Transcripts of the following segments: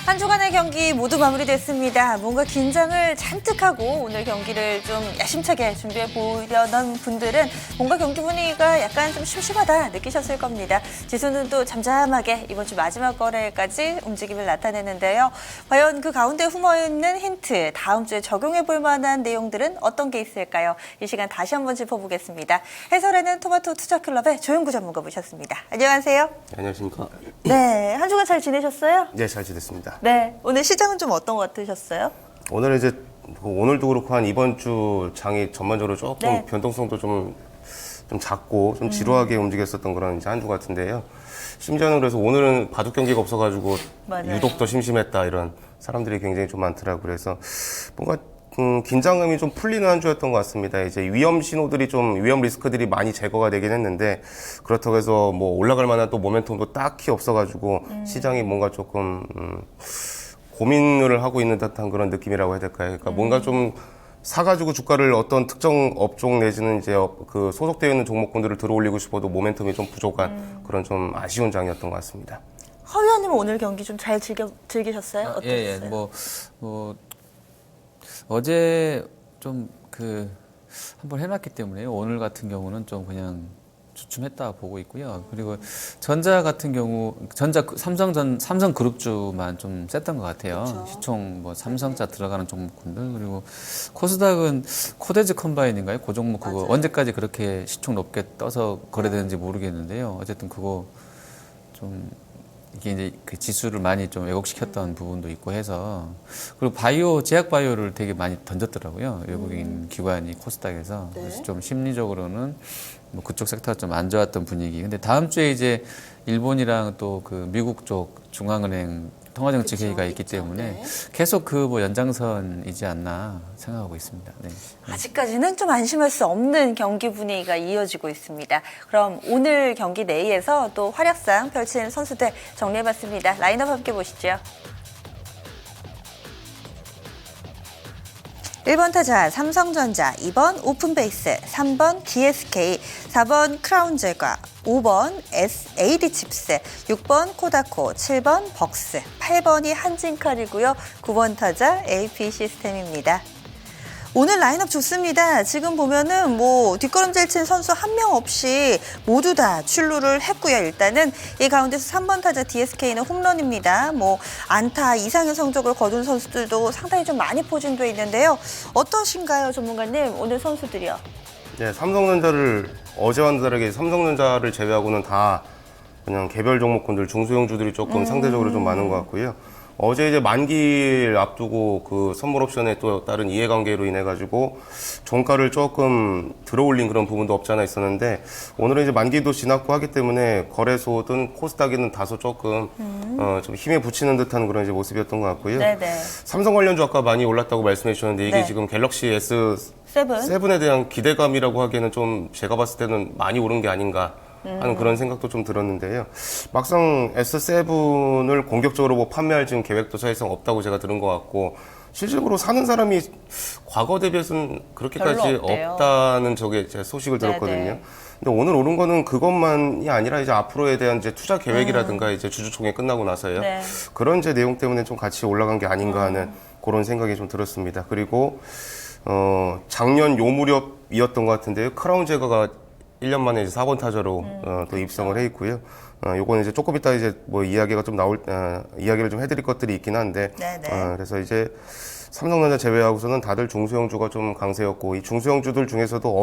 한 주간의 경기 모두 마무리됐습니다. 뭔가 긴장을 잔뜩 하고 오늘 경기를 좀 야심차게 준비해 보려던 분들은 뭔가 경기 분위기가 약간 좀 심심하다 느끼셨을 겁니다. 지수는 또 잠잠하게 이번 주 마지막 거래까지 움직임을 나타내는데요. 과연 그 가운데 숨어있는 힌트, 다음 주에 적용해 볼 만한 내용들은 어떤 게 있을까요? 이 시간 다시 한번 짚어보겠습니다. 해설에는 토마토 투자클럽의 조영구 전문가 모셨습니다. 안녕하세요. 안녕하십니까. 네, 한 주간 잘 지내셨어요? 네, 잘 지냈습니다. 네, 오늘 시장은 좀 어떤 것 같으셨어요? 오늘 이제 오늘도 그렇고 한 이번 주 장이 전반적으로 조금 네. 변동성도 좀 작고 좀 지루하게 움직였었던 그런 이제 한 주 같은데요. 심지어는 그래서 오늘은 바둑 경기가 없어가지고 맞아요. 유독 더 심심했다 이런 사람들이 굉장히 좀 많더라고요. 그래서 뭔가 긴장감이 좀 풀리는 한 주였던 것 같습니다. 이제 위험 신호들이 위험 리스크들이 많이 제거가 되긴 했는데 그렇다고 해서 뭐 올라갈 만한 또 모멘텀도 딱히 없어가지고 시장이 뭔가 조금 고민을 하고 있는 듯한 그런 느낌이라고 해야 될까요? 그러니까 뭔가 좀 사가지고 주가를 어떤 특정 업종 내지는 이제 그 소속되어 있는 종목군들을 들어올리고 싶어도 모멘텀이 좀 부족한 그런 좀 아쉬운 장이었던 것 같습니다. 허 의원님은 오늘 경기 좀 잘 즐기셨어요? 어떠셨어요? 예. 어제 좀 한번 해놨기 때문에 오늘 같은 경우는 좀 그냥 주춤했다 보고 있고요. 그리고 전자 같은 경우 삼성그룹주만 좀 셌던 것 같아요. 그렇죠. 시총 삼성자 들어가는 종목군들. 그리고 코스닥은 코데즈 컴바인인가요? 그 종목 그거 맞아요. 언제까지 그렇게 시총 높게 떠서 거래되는지 모르겠는데요. 어쨌든 그거 좀 이게 이제 그 지수를 많이 좀 왜곡시켰던 부분도 있고 해서. 그리고 제약 바이오를 되게 많이 던졌더라고요. 외국인 기관이 코스닥에서. 네. 그래서 좀 심리적으로는 뭐 그쪽 섹터가 좀 안 좋았던 분위기. 근데 다음 주에 이제 일본이랑 또 그 미국 쪽 중앙은행 통화정책 회의가 있기 때문에 네. 계속 연장선이지 않나 생각하고 있습니다. 네. 아직까지는 좀 안심할 수 없는 경기 분위기가 이어지고 있습니다. 그럼 오늘 경기 내에서 또 활약상 펼치는 선수들 정리해봤습니다. 라인업 함께 보시죠. 1번 타자 삼성전자, 2번 오픈베이스, 3번 DSK, 4번 크라운제과, 5번 AD칩스, 6번 코다코, 7번 벅스, 8번이 한진칼이고요. 9번 타자 AP시스템입니다. 오늘 라인업 좋습니다. 지금 보면은 뒷걸음질 친 선수 한 명 없이 모두 다 출루를 했고요. 일단은 이 가운데서 3번 타자 DSK는 홈런입니다. 안타 이상의 성적을 거둔 선수들도 상당히 좀 많이 포진돼 있는데요. 어떠신가요, 전문가님? 오늘 선수들이요. 네, 삼성전자를 어제와는 다르게 삼성전자를 제외하고는 다 그냥 개별 종목군들 중소형주들이 조금 상대적으로 좀 많은 것 같고요. 어제 이제 만기를 앞두고 그 선물 옵션에 또 다른 이해관계로 인해 가지고 종가를 조금 들어올린 그런 부분도 없지 않아 있었는데 오늘은 이제 만기도 지났고 하기 때문에 거래소든 코스닥에는 다소 조금 좀 힘에 붙이는 듯한 그런 이제 모습이었던 것 같고요. 네네. 삼성 관련주 아까 많이 올랐다고 말씀해 주셨는데 이게 네. 지금 갤럭시 세븐. S7에 대한 기대감이라고 하기에는 좀 제가 봤을 때는 많이 오른 게 아닌가 하는 그런 생각도 좀 들었는데요. 막상 S7을 공격적으로 판매할 지금 계획도 사실상 없다고 제가 들은 것 같고 실질적으로 사는 사람이 과거 대비해서는 그렇게까지 별로 없대요. 없다는 제 소식을 들었거든요. 네네. 근데 오늘 오른 거는 그것만이 아니라 이제 앞으로에 대한 이제 투자 계획이라든가 이제 주주총회 끝나고 나서요. 네. 그런 이제 내용 때문에 좀 같이 올라간 게 아닌가 하는 그런 생각이 좀 들었습니다. 그리고 작년 요 무렵이었던 것 같은데요. 크라운 제거가 1년 만에 이제 4번 타자로 또 입성을 해 있고요. 요거는 이제 조금 이따 이제 이야기가 좀 이야기를 좀 해드릴 것들이 있긴 한데. 네네. 그래서 이제 삼성전자 제외하고서는 다들 중소형주가 좀 강세였고, 이 중소형주들 중에서도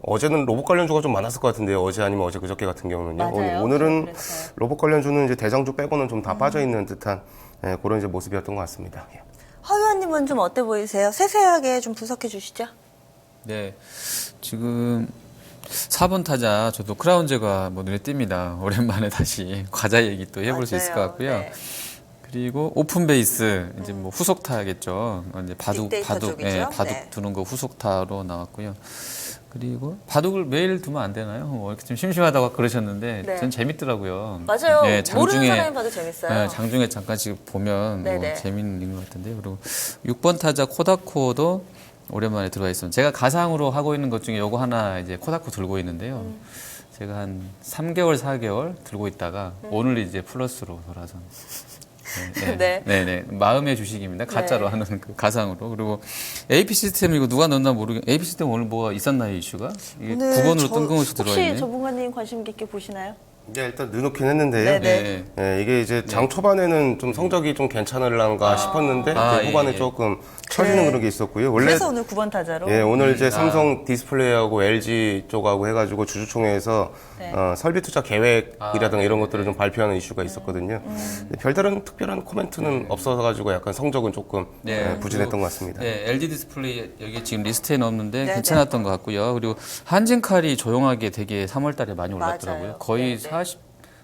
어제는 로봇 관련주가 좀 많았을 것 같은데요. 어제 아니면 어제 그저께 같은 경우는요. 맞아요. 오늘은 그랬어요. 로봇 관련주는 이제 대장주 빼고는 좀 다 빠져 있는 듯한 그런 이제 모습이었던 것 같습니다. 예. 허 의원님은 좀 어때 보이세요? 세세하게 좀 분석해 주시죠. 네. 지금 4번 타자 저도 크라운제가 눈에 띕니다. 오랜만에 다시 과자 얘기 또 해볼 수 있을 것 맞아요. 같고요. 네. 그리고 오픈베이스 이제 후속타겠죠. 이제 바둑 쪽이죠. 바둑 네. 두는 거 후속타로 나왔고요. 그리고 바둑을 매일 두면 안 되나요? 이렇게 좀 심심하다고 그러셨는데 네. 전 재밌더라고요. 맞아요. 네, 모르는 사람이 봐도 재밌어요. 네, 장중에 잠깐씩 보면 네네. 재밌는 것 같은데요. 그리고 6번 타자 코다코도 오랜만에 들어와 있습니다. 제가 가상으로 하고 있는 것 중에 요거 하나 이제 코다코 들고 있는데요. 제가 한 3개월, 4개월 들고 있다가 오늘 이제 플러스로 돌아서 네. 네. 마음의 주식입니다. 가짜로 네. 하는 그 가상으로. 그리고 AP 시스템 이거 누가 넣었나 모르겠. AP 시스템 오늘 뭐가 있었나요, 이슈가? 이게 오늘 9번으로 뜬금없이 들어와 있네. 혹시 전문가님 관심 깊게 보시나요? 네, 일단 넣어놓긴 했는데요. 네네. 네, 이게 이제 장 초반에는 좀 성적이 좀 괜찮을란가 싶었는데 이제 후반에 예. 조금 처지는 그런 게 있었고요. 원래 그래서 오늘 9번 타자로. 예, 오늘 이제 삼성 디스플레이하고 LG 쪽하고 해가지고 주주총회에서 네. 설비 투자 계획이라든가 이런 것들을 좀 발표하는 이슈가 있었거든요. 근데 별다른 특별한 코멘트는 없어가지고 약간 성적은 조금 부진했던 것 같습니다. 네, LG 디스플레이 여기 지금 리스트에 넣었는데 네, 괜찮았던 것 같고요. 그리고 한진칼이 조용하게 되게 3월달에 많이 올랐더라고요. 맞아요. 거의 네,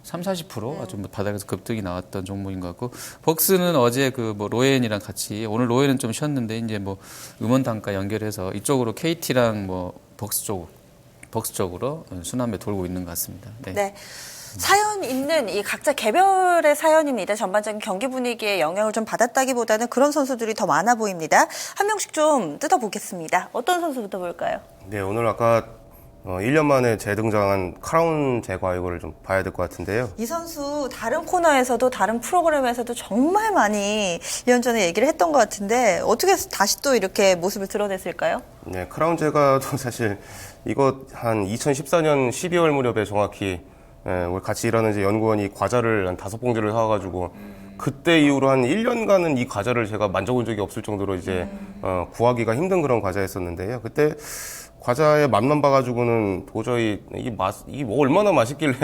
30-40% 아주 뭐 바닥에서 급등이 나왔던 종목인 것 같고 벅스는 어제 그 뭐 로엔이랑 같이 오늘 로엔은 좀 쉬었는데 이제 뭐 음원 단가 연결해서 이쪽으로 KT랑 뭐 벅스 쪽으로 순환매 돌고 있는 것 같습니다. 네. 네. 사연 있는 이 각자 개별의 사연입니다. 전반적인 경기 분위기에 영향을 좀 받았다기보다는 그런 선수들이 더 많아 보입니다. 한 명씩 좀 뜯어보겠습니다. 어떤 선수부터 볼까요? 네, 오늘 아까 1년 만에 재등장한 크라운 제과 이거를 좀 봐야 될 것 같은데요. 이 선수 다른 코너에서도 다른 프로그램에서도 정말 많이 2년 전에 얘기를 했던 것 같은데 어떻게 해서 다시 또 이렇게 모습을 드러냈을까요? 네, 크라운 제과도 사실 이거 한 2014년 12월 무렵에 정확히 우리 같이 일하는 이제 연구원이 과자를 한 5봉지를 사와가지고 그때 이후로 한 1년간은 이 과자를 제가 만져본 적이 없을 정도로 이제 구하기가 힘든 그런 과자였었는데요. 그때 과자의 맛만 봐가지고는 도저히 이게 뭐 얼마나 맛있길래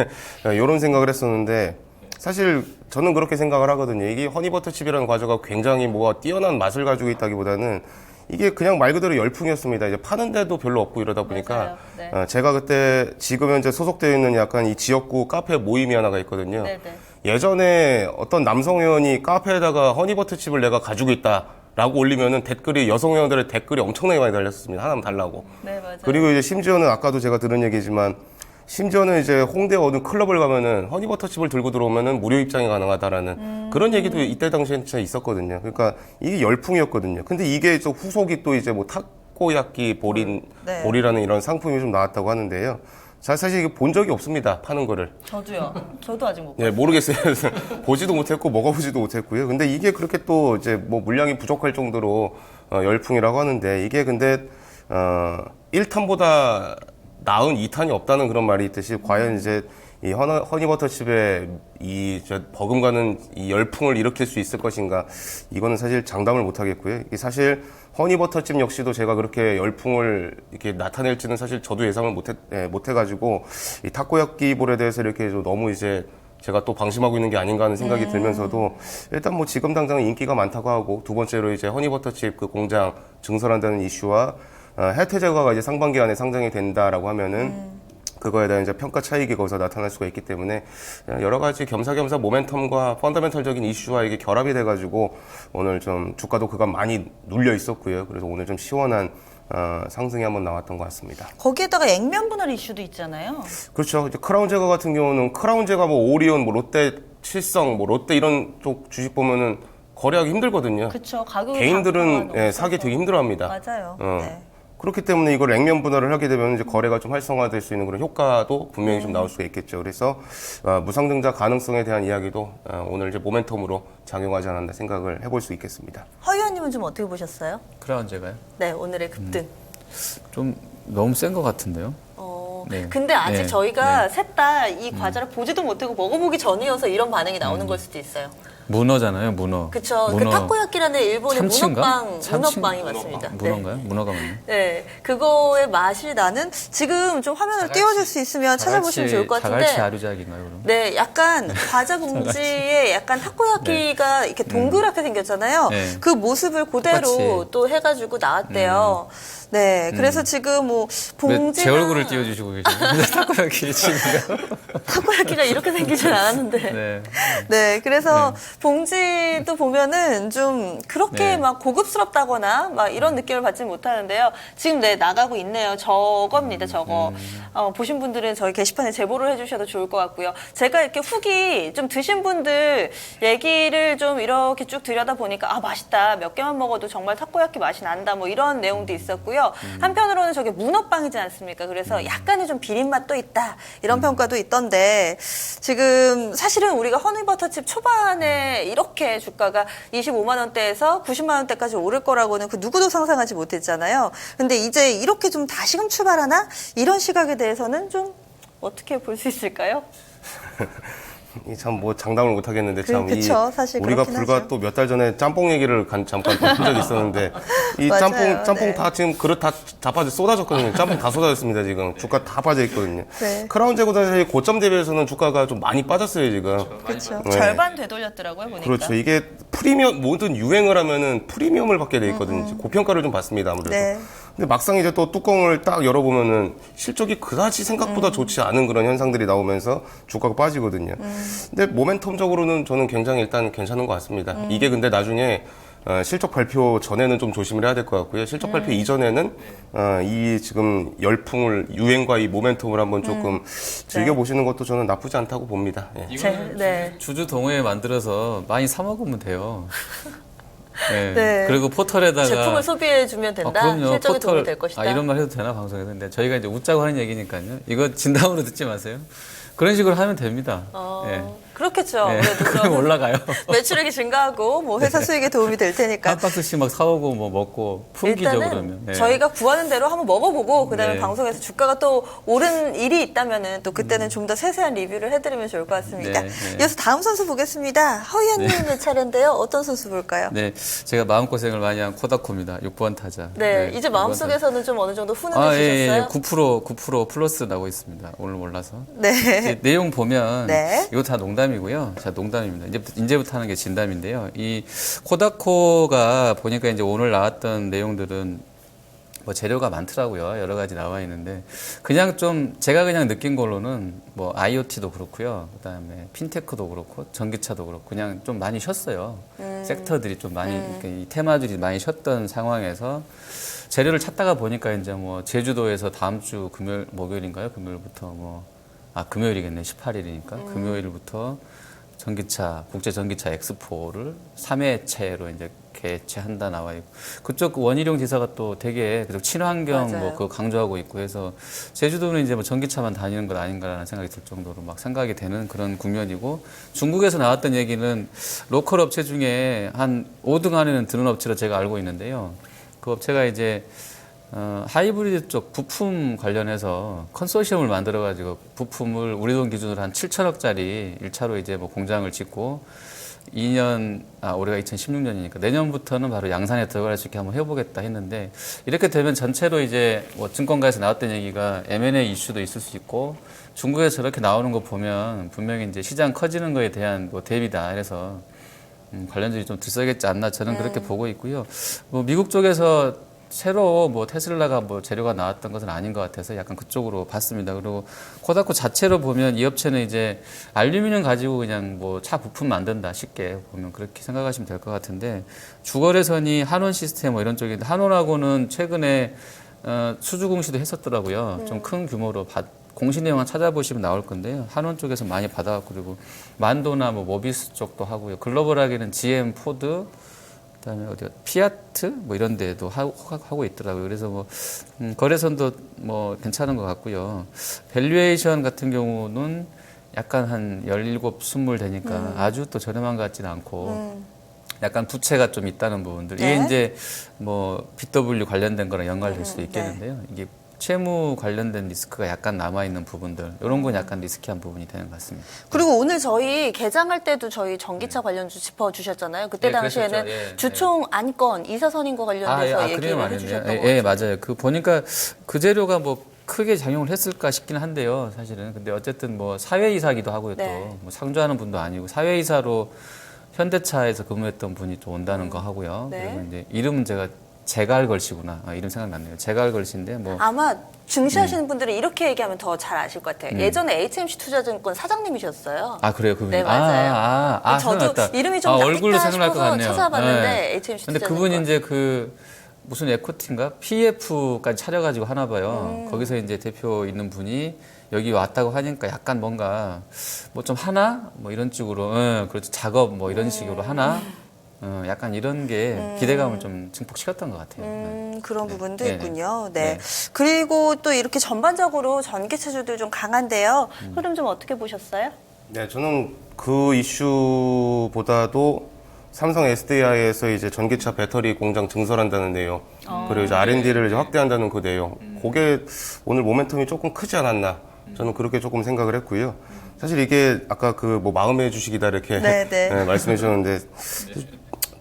이런 생각을 했었는데 사실 저는 그렇게 생각을 하거든요. 이게 허니버터칩이라는 과자가 굉장히 뭐가 뛰어난 맛을 가지고 있다기보다는 이게 그냥 말 그대로 열풍이었습니다. 이제 파는 데도 별로 없고 이러다 보니까 네. 제가 그때 지금 현재 소속되어 있는 약간 이 지역구 카페 모임이 하나가 있거든요. 네네. 예전에 어떤 남성 회원이 카페에다가 허니버터칩을 내가 가지고 있다라고 올리면은 댓글이 여성 회원들의 댓글이 엄청나게 많이 달렸습니다. 하나만 달라고. 네, 맞아요. 그리고 이제 심지어는 아까도 제가 들은 얘기지만 심지어는 이제 홍대 어느 클럽을 가면은 허니버터칩을 들고 들어오면은 무료 입장이 가능하다라는 그런 얘기도 이때 당시에 진짜 있었거든요. 그러니까 이게 열풍이었거든요. 근데 이게 저 후속이 또 이제 뭐 타코야끼 네. 볼이라는 이런 상품이 좀 나왔다고 하는데요. 사실 이게 본 적이 없습니다. 파는 거를. 저도요. 저도 아직 못 네, 모르겠어요. 보지도 못했고 먹어보지도 못했고요. 근데 이게 그렇게 또 이제 뭐 물량이 부족할 정도로 열풍이라고 하는데 이게 근데 1탄보다 나은 2탄이 없다는 그런 말이 있듯이 과연 이제 이 허니버터칩의 이 버금가는 이 열풍을 일으킬 수 있을 것인가 이거는 사실 장담을 못 하겠고요. 이게 사실 허니버터칩 역시도 제가 그렇게 열풍을 이렇게 나타낼지는 사실 저도 예상을 못 해가지고 이 타코야끼 볼에 대해서 이렇게 좀 너무 이제 제가 또 방심하고 있는 게 아닌가 하는 생각이 들면서도 일단 뭐 지금 당장 인기가 많다고 하고 두 번째로 이제 허니버터칩 그 공장 증설한다는 이슈와 혜태 제과가 이제 상반기 안에 상장이 된다라고 하면은 그거에 대한 이제 평가 차익이 거기서 나타날 수가 있기 때문에 여러 가지 겸사겸사 모멘텀과 펀더멘털적인 이슈와 이게 결합이 돼가지고 오늘 좀 주가도 그간 많이 눌려 있었고요. 그래서 오늘 좀 시원한 상승이 한번 나왔던 것 같습니다. 거기에다가 액면 분할 이슈도 있잖아요. 그렇죠. 이제 크라운 제과 같은 경우는 크라운 제과 뭐 오리온, 뭐 롯데 칠성, 뭐 롯데 이런 쪽 주식 보면은 거래하기 힘들거든요. 그렇죠. 가격이 개인들은 사기 되게 힘들어합니다. 맞아요. 네. 그렇기 때문에 이걸 액면 분할을 하게 되면 이제 거래가 좀 활성화될 수 있는 그런 효과도 분명히 좀 나올 수가 있겠죠. 그래서 무상증자 가능성에 대한 이야기도 오늘 이제 모멘텀으로 작용하지 않았나 생각을 해볼 수 있겠습니다. 허 의원님은 좀 어떻게 보셨어요? 크라운 제가요? 네, 오늘의 급등. 좀 너무 센 것 같은데요. 네. 근데 아직 네. 저희가 셋 다 이 과자를 보지도 못하고 먹어보기 전이어서 이런 반응이 나오는 걸 수도 있어요. 문어잖아요, 문어. 그쵸. 그 문어. 타코야끼라는 일본의 참치인가? 문어빵이 맞습니다. 문어인가요? 네. 문어가 맞나요? 네, 그거의 맛이 나는 지금 좀 화면을 띄워줄 수 있으면 찾아보시면 좋을 것 같은데. 자갈치 아류작인가요, 그럼? 네, 약간 과자 봉지에 약간 타코야끼가 이렇게 동그랗게 생겼잖아요. 네. 그 모습을 그대로 똑같이. 또 해가지고 나왔대요. 네, 그래서 지금 뭐 봉지 제 얼굴을 띄워주시고 계시네요. 타코야끼 지금. 타코야끼가 이렇게 생기진 않았는데. 네. 네, 그래서 봉지도 보면은 좀 그렇게 네. 막 고급스럽다거나 막 이런 느낌을 받지 못하는데요. 지금 네, 나가고 있네요. 저겁니다, 저거. 보신 분들은 저희 게시판에 제보를 해주셔도 좋을 것 같고요. 제가 이렇게 후기 좀 드신 분들 얘기를 좀 이렇게 쭉 들여다 보니까 아, 맛있다. 몇 개만 먹어도 정말 타코야끼 맛이 난다. 뭐 이런 내용도 있었고요. 한편으로는 저게 문어빵이지 않습니까? 그래서 약간의 좀 비린 맛도 있다. 이런 평가도 있던데 지금 사실은 우리가 허니버터칩 초반에 초반에 이렇게 주가가 25만 원대에서 90만 원대까지 오를 거라고는 그 누구도 상상하지 못했잖아요. 근데 이제 이렇게 좀 다시금 출발하나? 이런 시각에 대해서는 좀 어떻게 볼 수 있을까요? 참 뭐 장담을 못 하겠는데 참 그쵸, 사실 우리가 그렇긴 불과 하죠. 또 몇 달 전에 짬뽕 얘기를 잠깐 본 적이 있었는데 이 맞아요. 짬뽕 네. 다 지금 그릇 다 자빠져 쏟아졌거든요. 짬뽕 다 쏟아졌습니다 지금. 주가 다 빠져 있거든요. 네. 크라운 제고사의 고점 대비해서는 주가가 좀 많이 빠졌어요 지금. 그렇죠. 네. 절반 되돌렸더라고요, 보니까. 그렇죠. 이게 프리미엄 모든 유행을 하면은 프리미엄을 받게 돼 있거든요. 고평가를 좀 받습니다 아무래도. 네. 근데 막상 이제 또 뚜껑을 딱 열어보면은 실적이 그다지 생각보다 좋지 않은 그런 현상들이 나오면서 주가가 빠지거든요. 근데 모멘텀적으로는 저는 굉장히 일단 괜찮은 것 같습니다. 이게 근데 나중에 실적 발표 전에는 좀 조심을 해야 될 것 같고요. 실적 발표 이전에는 이 지금 열풍을 유행과 이 모멘텀을 한번 조금 즐겨보시는 것도 저는 나쁘지 않다고 봅니다. 예. 네. 주주 동호회 만들어서 많이 사 먹으면 돼요. 네. 네. 그리고 포털에다가 제품을 소비해주면 된다. 그럼요. 실적에 도움이 될 것이다. 이런 말 해도 되나 방송에서. 근데 저희가 이제 웃자고 하는 얘기니까요. 이거 진담으로 듣지 마세요. 그런 식으로 하면 됩니다. 예. 그렇겠죠. 네. 아무래도 그럼 그러면 올라가요. 매출액이 증가하고 뭐 회사 수익에 도움이 될 테니까. 한 박스씩 막 사오고 뭐 먹고 풍기죠 일단은 그러면. 네. 저희가 구하는 대로 한번 먹어보고 그다음에 네. 방송에서 주가가 또 오른 일이 있다면은 또 그때는 좀 더 세세한 리뷰를 해드리면 좋을 것 같습니다. 네, 네. 이어서 다음 선수 보겠습니다. 허이언님의 차례인데요. 어떤 선수 볼까요? 네, 제가 마음고생을 많이 한 코다코입니다. 6번 타자. 네, 이제 6번 마음속에서는 좀 어느 정도 타자. 아, 예, 훈훈해지셨어요? 예. 9% 플러스 나고 있습니다. 오늘 올라서. 네. 이제 내용 보면 네. 이거 다 농담이고요. 자, 농담입니다. 이제부터 하는 게 진담인데요. 이 코다코가 보니까 이제 오늘 나왔던 내용들은 뭐 재료가 많더라고요. 여러 가지 나와 있는데 그냥 좀 제가 그냥 느낀 걸로는 뭐 IoT도 그렇고요. 그다음에 핀테크도 그렇고 전기차도 그렇고 그냥 좀 많이 쉬었어요. 섹터들이 좀 많이 이 테마들이 많이 쉬었던 상황에서 재료를 찾다가 보니까 이제 뭐 제주도에서 다음 주 금요일 목요일인가요? 금요일부터 금요일이겠네. 18일이니까 금요일부터 전기차 국제 전기차 엑스포를 3회째로 이제 개최한다 나와 있고 그쪽 원희룡 지사가 또 되게 계속 친환경 맞아요. 뭐 그거 강조하고 있고 해서 제주도는 이제 뭐 전기차만 다니는 것 아닌가라는 생각이 들 정도로 막 생각이 되는 그런 국면이고 중국에서 나왔던 얘기는 로컬 업체 중에 한 5등 안에는 드는 업체로 제가 알고 있는데요. 그 업체가 이제 하이브리드 쪽 부품 관련해서 컨소시엄을 만들어가지고 부품을 우리 돈 기준으로 한 7천억짜리 1차로 이제 뭐 공장을 짓고 2년, 올해가 2016년이니까 내년부터는 바로 양산에 들어갈 수 있게 한번 해보겠다 했는데 이렇게 되면 전체로 이제 뭐 증권가에서 나왔던 얘기가 M&A 이슈도 있을 수 있고 중국에서 저렇게 나오는 거 보면 분명히 이제 시장 커지는 거에 대한 뭐 대비다. 그래서 관련주들이 좀 들썩였지 않나 저는 그렇게 보고 있고요. 뭐 미국 쪽에서 새로 뭐 테슬라가 뭐 재료가 나왔던 것은 아닌 것 같아서 약간 그쪽으로 봤습니다. 그리고 코다코 자체로 보면 이 업체는 이제 알루미늄 가지고 그냥 뭐 차 부품 만든다 쉽게 보면 그렇게 생각하시면 될 것 같은데 주거래선이 한원 시스템 뭐 이런 쪽인데 한원하고는 최근에 수주 공시도 했었더라고요. 좀 큰 규모로 공시 내용만 찾아보시면 나올 건데요. 한원 쪽에서 많이 받아왔고 그리고 만도나 뭐 모비스 쪽도 하고요. 글로벌하게는 GM, 포드 그다음에 어디 피아트 뭐 이런 데도 하고 있더라고요. 그래서 뭐 거래선도 뭐 괜찮은 것 같고요. 밸류에이션 같은 경우는 약간 한 17, 20 되니까 아주 또 저렴한 것 같지는 않고 약간 부채가 좀 있다는 부분들. 네. 이게 이제 뭐 BW 관련된 거랑 연관될 수도 있겠는데요. 이게 채무 관련된 리스크가 약간 남아있는 부분들 이런 건 약간 리스키한 부분이 되는 것 같습니다. 그리고 오늘 저희 개장할 때도 저희 전기차 관련주 짚어주셨잖아요. 그때 네, 당시에는 그랬었죠. 예, 주총 안건 이사선임과 관련돼서 얘기를 해주셨던 거죠. 예, 맞아요. 그 보니까 그 재료가 뭐 크게 작용을 했을까 싶긴 한데요, 사실은. 근데 어쨌든 뭐 사회이사기도 하고요, 네. 또 뭐 상주하는 분도 아니고 사회이사로 현대차에서 근무했던 분이 또 온다는 거 하고요. 네. 그리고 이제 이름은 제가 제갈걸씨구나. 이름 생각났네요. 제갈걸씨인데 뭐 아마 증시하시는 분들이 이렇게 얘기하면 더 잘 아실 것 같아요. 예전에 HMC 투자증권 사장님이셨어요. 아 그래요, 그분. 네, 맞아요. 저도 생각났다. 이름이 좀 얼굴로 낯익다 생각날 것 싶어서 같네요. 찾아봤는데 네. HMC 근데 투자증권. 그분이 이제 그 무슨 에코티인가 PF까지 차려가지고 하나 봐요. 거기서 이제 대표 있는 분이 여기 왔다고 하니까 약간 뭔가 뭐 좀 하나 뭐 이런 쪽으로, 그렇죠. 작업 뭐 이런 식으로 하나. 약간 이런 게 기대감을 좀 증폭시켰던 것 같아요. 그런 네. 부분도 네. 있군요. 네. 네. 그리고 또 이렇게 전반적으로 전기차주들 좀 강한데요. 흐름 좀 어떻게 보셨어요? 네, 저는 그 이슈보다도 삼성 SDI에서 이제 전기차 배터리 공장 증설한다는 내용, 그리고 이제 R&D를 이제 확대한다는 그 내용, 그게 오늘 모멘텀이 조금 크지 않았나. 저는 그렇게 조금 생각을 했고요. 사실 이게 아까 그 뭐 마음의 주식이다 이렇게 네, 말씀해 주셨는데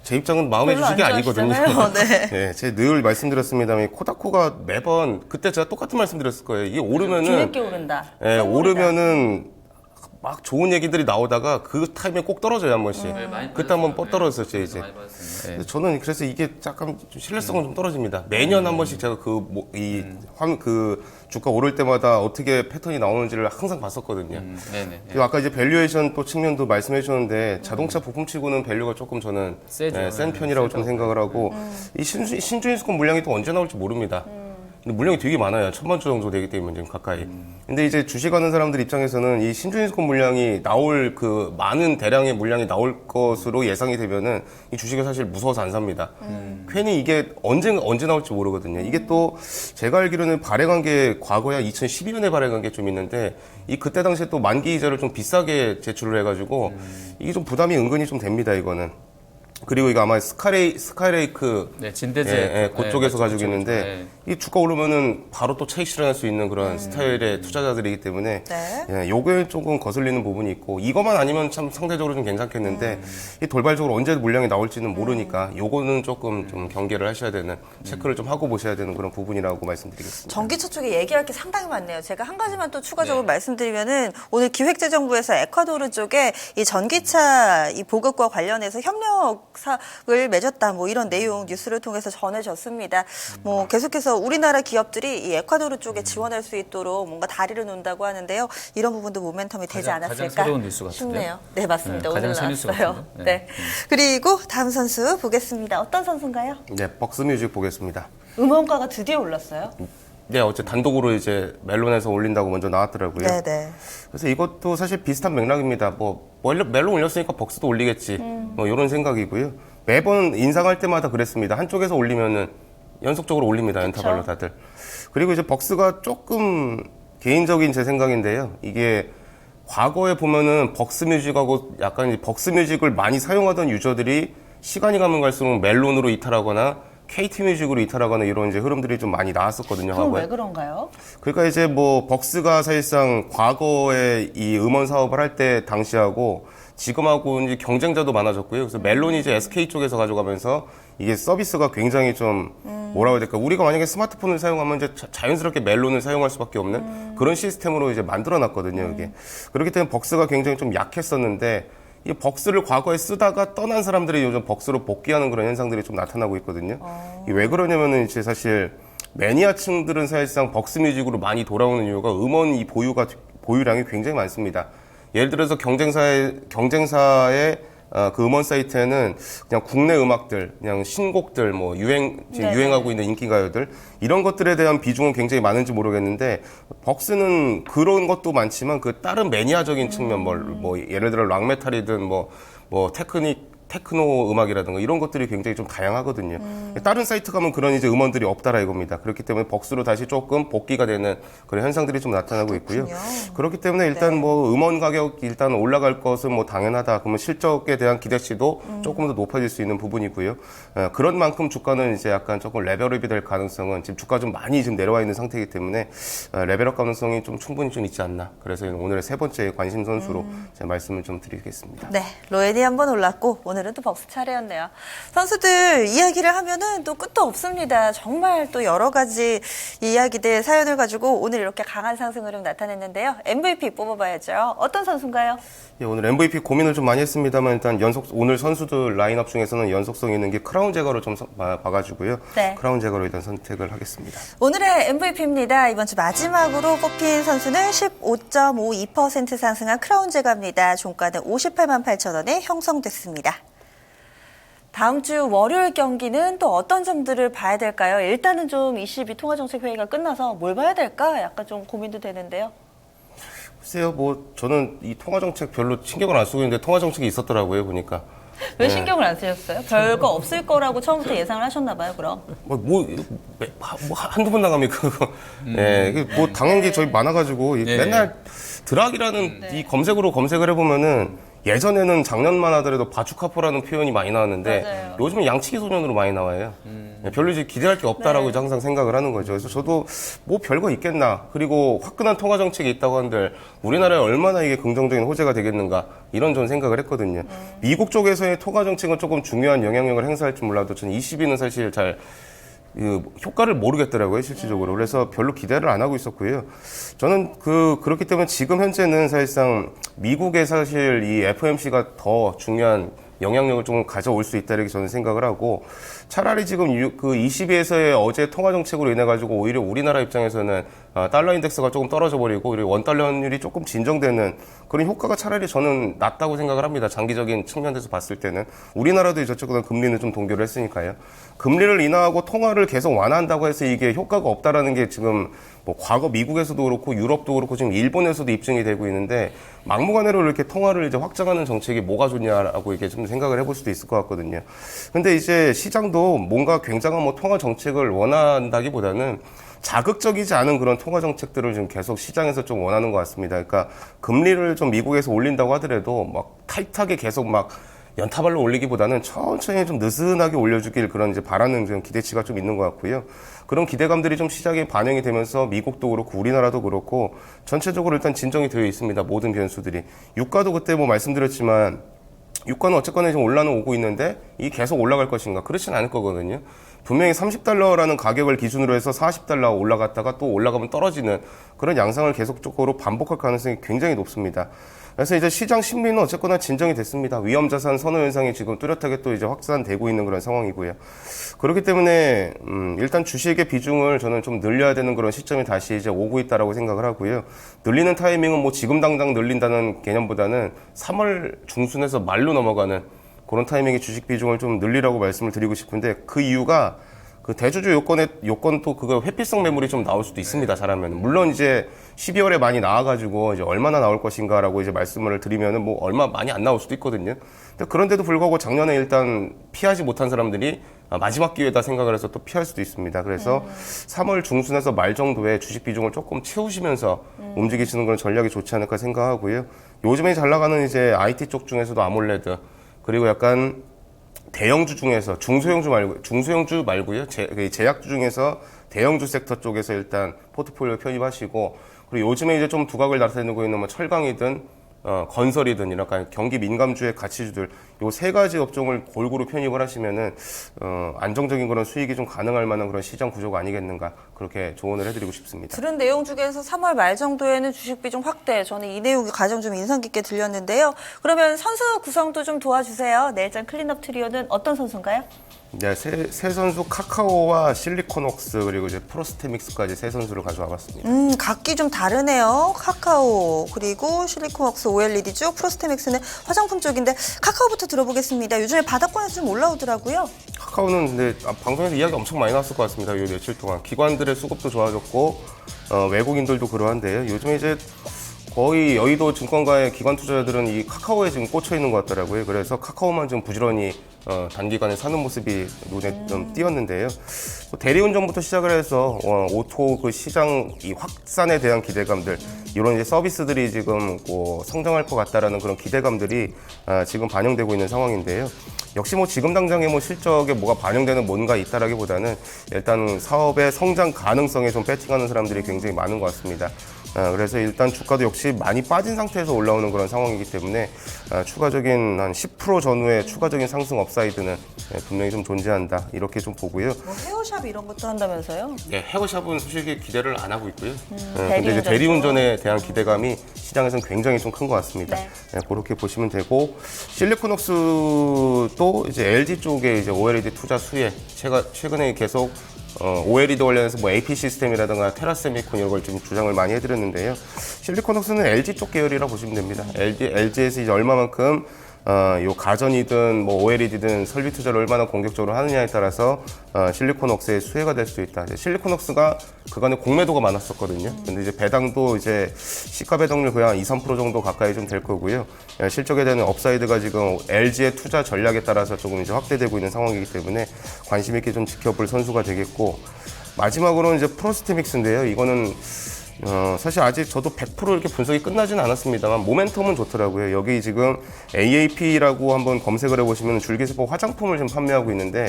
제 입장은 마음의 주식이 아니거든요. 네. 네, 제가 늘 말씀드렸습니다만 코다코가 매번 그때 제가 똑같은 말씀드렸을 거예요. 이게 오르면은 뒤늦게 오른다. 네, 오르면은 막 좋은 얘기들이 나오다가 그 타임에 꼭 떨어져요 한 번씩. 그때 한번 뻗 떨어졌었죠 이제. 근데 저는 그래서 이게 약간 좀 신뢰성은 좀 떨어집니다. 매년 한 번씩 제가 그 주가 오를 때마다 어떻게 패턴이 나오는지를 항상 봤었거든요. 네네. 그리고 아까 이제 밸류에이션 또 측면도 말씀해 주셨는데 자동차 부품치고는 밸류가 조금 저는 세죠. 센 편이라고 좀 생각을 하고 이 신주인수권 물량이 또 언제 나올지 모릅니다. 근데 물량이 되게 많아요. 1000만 주 정도 되기 때문에 지금 가까이. 근데 이제 주식하는 사람들 입장에서는 이 신주인수권 물량이 나올 그 많은 대량의 물량이 나올 것으로 예상이 되면은 이 주식은 사실 무서워서 안 삽니다. 괜히 이게 언제 나올지 모르거든요. 이게 또 제가 알기로는 발행한 게 과거에 2012년에 발행한 게 좀 있는데 이 그때 당시에 또 만기 이자를 좀 비싸게 제출을 해가지고 이게 좀 부담이 은근히 좀 됩니다. 이거는. 그리고 이거 아마 스카이레이크 네, 진대제 그쪽에서 네, 가지고 있는데 이 주가 오르면은 바로 또 차익 실현할 수 있는 그런 스타일의 투자자들이기 때문에 요게 조금 거슬리는 부분이 있고 이것만 아니면 참 상대적으로 좀 괜찮겠는데 이 돌발적으로 언제 물량이 나올지는 모르니까 요거는 조금 좀 경계를 하셔야 되는 체크를 좀 하고 보셔야 되는 그런 부분이라고 말씀드리겠습니다. 전기차 쪽에 얘기할 게 상당히 많네요. 제가 한 가지만 또 추가적으로 말씀드리면은 오늘 기획재정부에서 에콰도르 쪽에 이 전기차 이 보급과 관련해서 협력 사업을 맺었다 뭐 이런 내용 뉴스를 통해서 전해졌습니다. 뭐 계속해서 우리나라 기업들이 이 에콰도르 쪽에 지원할 수 있도록 뭔가 다리를 놓는다고 하는데요. 이런 부분도 모멘텀이 되지 않았을까 가장 새로운 뉴스 같은데요? 싶네요. 네, 맞습니다. 네, 오늘 가장 새 뉴스 나왔어요. 같은데? 네. 그리고 다음 선수 보겠습니다. 어떤 선수인가요? 네, 벅스뮤직 보겠습니다. 음원가가 드디어 올랐어요. 네, 어제 단독으로 이제 멜론에서 올린다고 먼저 나왔더라고요. 네네. 그래서 이것도 사실 비슷한 맥락입니다. 멜론 올렸으니까 벅스도 올리겠지. 뭐 이런 생각이고요. 매번 인상할 때마다 그랬습니다. 한쪽에서 올리면은 연속적으로 올립니다. 엔터발로 다들. 그리고 이제 벅스가 조금 개인적인 제 생각인데요. 이게 과거에 보면은 벅스뮤직하고 약간 이제 벅스뮤직을 많이 사용하던 유저들이 시간이 가면 갈수록 멜론으로 이탈하거나 KT뮤직으로 이탈하거나 이런 이제 흐름들이 좀 많이 나왔었거든요. 그럼 과거에. 왜 그런가요? 그러니까 이제 뭐 벅스가 사실상 과거에 이 음원 사업을 할 때 당시하고 지금하고 이제 경쟁자도 많아졌고요. 그래서 멜론이 이제 SK 쪽에서 가져가면서 이게 서비스가 굉장히 좀 뭐라고 해야 될까? 우리가 만약에 스마트폰을 사용하면 이제 자연스럽게 멜론을 사용할 수밖에 없는 그런 시스템으로 이제 만들어놨거든요. 이게 그렇기 때문에 벅스가 굉장히 좀 약했었는데. 이 벅스를 과거에 쓰다가 떠난 사람들이 요즘 벅스로 복귀하는 그런 현상들이 좀 나타나고 있거든요. 이게 왜 그러냐면은 이제 사실 매니아층들은 사실상 벅스뮤직으로 많이 돌아오는 이유가 음원 이 보유량이 굉장히 많습니다. 예를 들어서 경쟁사의 그 음원 사이트에는 그냥 국내 음악들, 그냥 신곡들, 뭐 지금 유행하고 있는 인기가요들 이런 것들에 대한 비중은 굉장히 많은지 모르겠는데 벅스는 그런 것도 많지만 그 다른 매니아적인 측면, 뭐 예를 들어 락메탈이든 뭐 테크노 음악이라든가 이런 것들이 굉장히 좀 다양하거든요. 다른 사이트 가면 그런 이제 음원들이 없다라 이겁니다. 그렇기 때문에 벅스로 다시 조금 복귀가 되는 그런 현상들이 좀 나타나고 있고요. 그렇기 때문에 일단 뭐 음원 가격 일단 올라갈 것은 뭐 당연하다. 그러면 실적에 대한 기대치도 조금 더 높아질 수 있는 부분이고요. 그런 만큼 주가는 이제 약간 조금 레벨업이 될 가능성은 지금 주가 좀 많이 지금 내려와 있는 상태이기 때문에 레벨업 가능성이 좀 충분히 좀 있지 않나. 그래서 오늘의 세 번째 관심 선수로 제가 말씀을 좀 드리겠습니다. 네, 로엔이 한번 올랐고 오늘은 또 벅스 차례였네요. 선수들 이야기를 하면은 또 끝도 없습니다. 정말 또 여러 가지 이야기들 사연을 가지고 오늘 이렇게 강한 상승 흐름 나타냈는데요. MVP 뽑아봐야죠. 어떤 선수인가요? 예, 오늘 MVP 고민을 좀 많이 했습니다만 일단 오늘 선수들 라인업 중에서는 연속성 있는 게 크라운 제거를 좀 봐가지고요. 네. 크라운 제거로 일단 선택을 하겠습니다. 오늘의 MVP입니다. 이번 주 마지막으로 뽑힌 선수는 15.52% 상승한 크라운 제거입니다. 종가는 58만 8천 원에 형성됐습니다. 다음 주 월요일 경기는 또 어떤 점들을 봐야 될까요? 일단은 좀 22 통화정책회의가 끝나서 뭘 봐야 될까? 약간 좀 고민도 되는데요. 글쎄요, 뭐 저는 이 통화정책 별로 신경을 안 쓰고 있는데 통화정책이 있었더라고요, 보니까. 왜 신경을 안 쓰셨어요? 별거 없을 거라고 처음부터 예상을 하셨나 봐요, 그럼. 한두 번 나가면 그거. 예, 뭐 당연히 저희 많아가지고 맨날 드락이라는 이 검색으로 검색을 해보면은 예전에는 작년만 하더라도 바주카포라는 표현이 많이 나왔는데 맞아요. 요즘은 양치기 소년으로 많이 나와요. 별로 이제 기대할 게 없다라고 이제 항상 생각을 하는 거죠. 그래서 저도 뭐 별거 있겠나. 그리고 화끈한 통화 정책이 있다고 한들 우리나라에 얼마나 이게 긍정적인 호재가 되겠는가 이런 전 생각을 했거든요. 미국 쪽에서의 통화 정책은 조금 중요한 영향력을 행사할지 몰라도 저는 20위는 사실 잘 효과를 모르겠더라고요, 실질적으로. 그래서 별로 기대를 안 하고 있었고요. 저는 그렇기 때문에 지금 현재는 사실상 미국에 사실 이 FOMC가 더 중요한 영향력을 좀 가져올 수 있다, 이렇게 저는 생각을 하고, 차라리 지금 그 20위에서의 어제 통화 정책으로 인해 가지고 오히려 우리나라 입장에서는 달러 인덱스가 조금 떨어져 버리고 오히려 원달러 환율이 조금 진정되는 그런 효과가 차라리 저는 낫다고 생각을 합니다. 장기적인 측면에서 봤을 때는. 우리나라도 저쪽보다 금리는 좀 동결을 했으니까요. 금리를 인하하고 통화를 계속 완화한다고 해서 이게 효과가 없다라는 게 지금 뭐 과거 미국에서도 그렇고 유럽도 그렇고 지금 일본에서도 입증이 되고 있는데 막무가내로 이렇게 통화를 이제 확장하는 정책이 뭐가 좋냐라고 이게 좀 생각을 해볼 수도 있을 것 같거든요. 근데 이제 시장도 뭔가 굉장한 뭐 통화 정책을 원한다기보다는 자극적이지 않은 그런 통화 정책들을 지금 계속 시장에서 좀 원하는 것 같습니다. 그러니까 금리를 좀 미국에서 올린다고 하더라도 막 타이트하게 계속 막 연타발로 올리기보다는 천천히 좀 느슨하게 올려주길 그런 이제 바라는 좀 기대치가 좀 있는 것 같고요. 그런 기대감들이 좀 시장에 반영이 되면서 미국도 그렇고 우리나라도 그렇고 전체적으로 일단 진정이 되어 있습니다. 모든 변수들이. 유가도 그때 뭐 말씀드렸지만 유가는 어쨌거나 지금 오고 있는데 이 계속 올라갈 것인가? 그렇진 않을 거거든요. 분명히 $30라는 가격을 기준으로 해서 $40 올라갔다가 또 올라가면 떨어지는 그런 양상을 계속적으로 반복할 가능성이 굉장히 높습니다. 그래서 이제 시장 심리는 어쨌거나 진정이 됐습니다. 위험자산 선호 현상이 지금 뚜렷하게 또 이제 확산되고 있는 그런 상황이고요. 그렇기 때문에 일단 주식의 비중을 저는 좀 늘려야 되는 그런 시점이 다시 이제 오고 있다라고 생각을 하고요. 늘리는 타이밍은 뭐 지금 당장 늘린다는 개념보다는 3월 중순에서 말로 넘어가는 그런 타이밍에 주식 비중을 좀 늘리라고 말씀을 드리고 싶은데 그 이유가 그 대주주 요건 또 그거 회피성 매물이 좀 나올 수도 있습니다. 잘하면. 물론 이제 12월에 많이 나와가지고 이제 얼마나 나올 것인가라고 이제 말씀을 드리면은 뭐 얼마 많이 안 나올 수도 있거든요. 근데 그런데도 불구하고 작년에 일단 피하지 못한 사람들이 마지막 기회다 생각을 해서 또 피할 수도 있습니다. 그래서 3월 중순에서 말 정도에 주식 비중을 조금 채우시면서 움직이시는 그런 전략이 좋지 않을까 생각하고요. 요즘에 잘 나가는 이제 IT 쪽 중에서도 아몰레드 그리고 약간 대형주 중에서 중소형주 말고요. 제약주 중에서 대형주 섹터 쪽에서 일단 포트폴리오 편입하시고 그리고 요즘에 이제 좀 두각을 나타내고 있는 뭐 철강이든 건설이든 이런 경기 민감주의 가치주들 요 세 가지 업종을 골고루 편입을 하시면은 안정적인 그런 수익이 좀 가능할 만한 그런 시장 구조가 아니겠는가 그렇게 조언을 해드리고 싶습니다. 들은 내용 중에서 3월 말 정도에는 주식 비중 확대. 저는 이 내용이 가장 좀 인상 깊게 들렸는데요. 그러면 선수 구성도 좀 도와주세요. 내일장 클린업 트리오는 어떤 선수인가요? 네, 세 선수 카카오와 실리콘웍스 그리고 이제 프로스테믹스까지 세 선수를 가져와 봤습니다. 각기 좀 다르네요. 카카오 그리고 실리콘웍스 OLED 쪽, 프로스테믹스는 화장품 쪽인데 카카오부터 들어보겠습니다. 요즘에 바닥권에서 좀 올라오더라고요. 카카오는 근데 방송에서 이야기 엄청 많이 나왔을 것 같습니다. 요 며칠 동안 기관들의 수급도 좋아졌고 외국인들도 그러한데요. 요즘에 이제 거의 여의도 증권가의 기관 투자자들은 이 카카오에 지금 꽂혀 있는 것 같더라고요. 그래서 카카오만 좀 부지런히 단기간에 사는 모습이 눈에 좀 띄었는데요. 대리운전부터 시작을 해서 오토 그 시장 이 확산에 대한 기대감들 이런 이제 서비스들이 지금 성장할 것 같다라는 그런 기대감들이 지금 반영되고 있는 상황인데요. 역시 뭐 지금 당장에 뭐 실적에 뭐가 반영되는 뭔가 있다라기보다는 일단 사업의 성장 가능성에 좀 배팅하는 사람들이 굉장히 많은 것 같습니다. 그래서 일단 주가도 역시 많이 빠진 상태에서 올라오는 그런 상황이기 때문에 추가적인 한 10% 전후의 추가적인 상승 업사이드는 분명히 좀 존재한다 이렇게 좀 보고요. 뭐 헤어샵 이런 것도 한다면서요? 네, 헤어샵은 솔직히 기대를 안 하고 있고요. 근데 이제 대리운전이죠. 대리운전에 대한 기대감이 시장에서는 굉장히 좀 큰 것 같습니다. 네. 그렇게 보시면 되고 실리콘웍스도 이제 LG 쪽에 이제 OLED 투자 수혜 최근에 계속 OLED 관련해서 뭐 AP 시스템이라든가 테라세미콘 이런 걸 좀 주장을 많이 해드렸는데요. 실리콘웍스는 LG 쪽 계열이라 보시면 됩니다. LG에서 이제 얼마만큼 요 가전이든 뭐 OLED든 설비 투자를 얼마나 공격적으로 하느냐에 따라서 실리콘웍스의 수혜가 될 수 있다. 실리콘웍스가 그간에 공매도가 많았었거든요. 근데 이제 배당도 이제 시가 배당률 거의 한 2, 3% 정도 가까이 좀 될 거고요. 실적에 대한 업사이드가 지금 LG의 투자 전략에 따라서 조금 이제 확대되고 있는 상황이기 때문에 관심 있게 좀 지켜볼 선수가 되겠고, 마지막으로는 이제 프로스테믹스인데요. 이거는 사실 아직 저도 100% 이렇게 분석이 끝나지는 않았습니다만 모멘텀은 좋더라고요. 여기 지금 AAP라고 한번 검색을 해보시면 줄기세포 화장품을 지금 판매하고 있는데,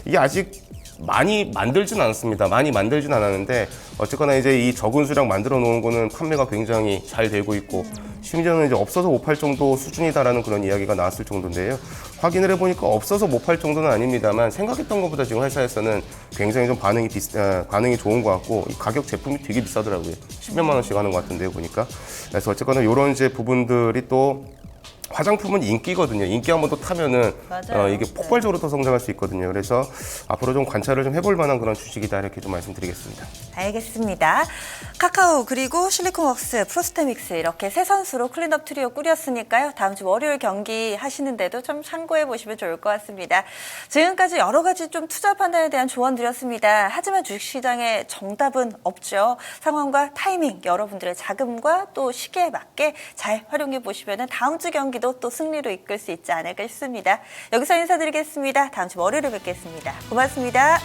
이게 아직 많이 만들진 않았습니다. 많이 만들진 않았는데 어쨌거나 이제 이 적은 수량 만들어 놓은 거는 판매가 굉장히 잘 되고 있고, 심지어는 이제 없어서 못 팔 정도 수준이다라는 그런 이야기가 나왔을 정도인데요. 확인을 해보니까 없어서 못 팔 정도는 아닙니다만 생각했던 것보다 지금 회사에서는 굉장히 좀 반응이 좋은 것 같고, 이 가격 제품이 되게 비싸더라고요. 10몇만 원씩 하는 것 같은데요, 보니까. 그래서 어쨌거나 이런 이제 부분들이 또 화장품은 인기거든요. 인기 한번 또 타면은 맞아요. 이게 폭발적으로 더 성장할 수 있거든요. 그래서 앞으로 좀 관찰을 좀 해볼 만한 그런 주식이다, 이렇게 좀 말씀드리겠습니다. 알겠습니다. 카카오 그리고 실리콘웍스, 프로스테믹스 이렇게 세 선수로 클린업 트리오 꾸렸으니까요. 다음 주 월요일 경기 하시는데도 좀 참고해 보시면 좋을 것 같습니다. 지금까지 여러 가지 좀 투자 판단에 대한 조언 드렸습니다. 하지만 주식시장에 정답은 없죠. 상황과 타이밍, 여러분들의 자금과 또 시기에 맞게 잘 활용해 보시면 다음 주 경기도 또 승리로 이끌 수 있지 않을까 싶습니다. 여기서 인사드리겠습니다. 다음 주 월요일에 뵙겠습니다. 고맙습니다.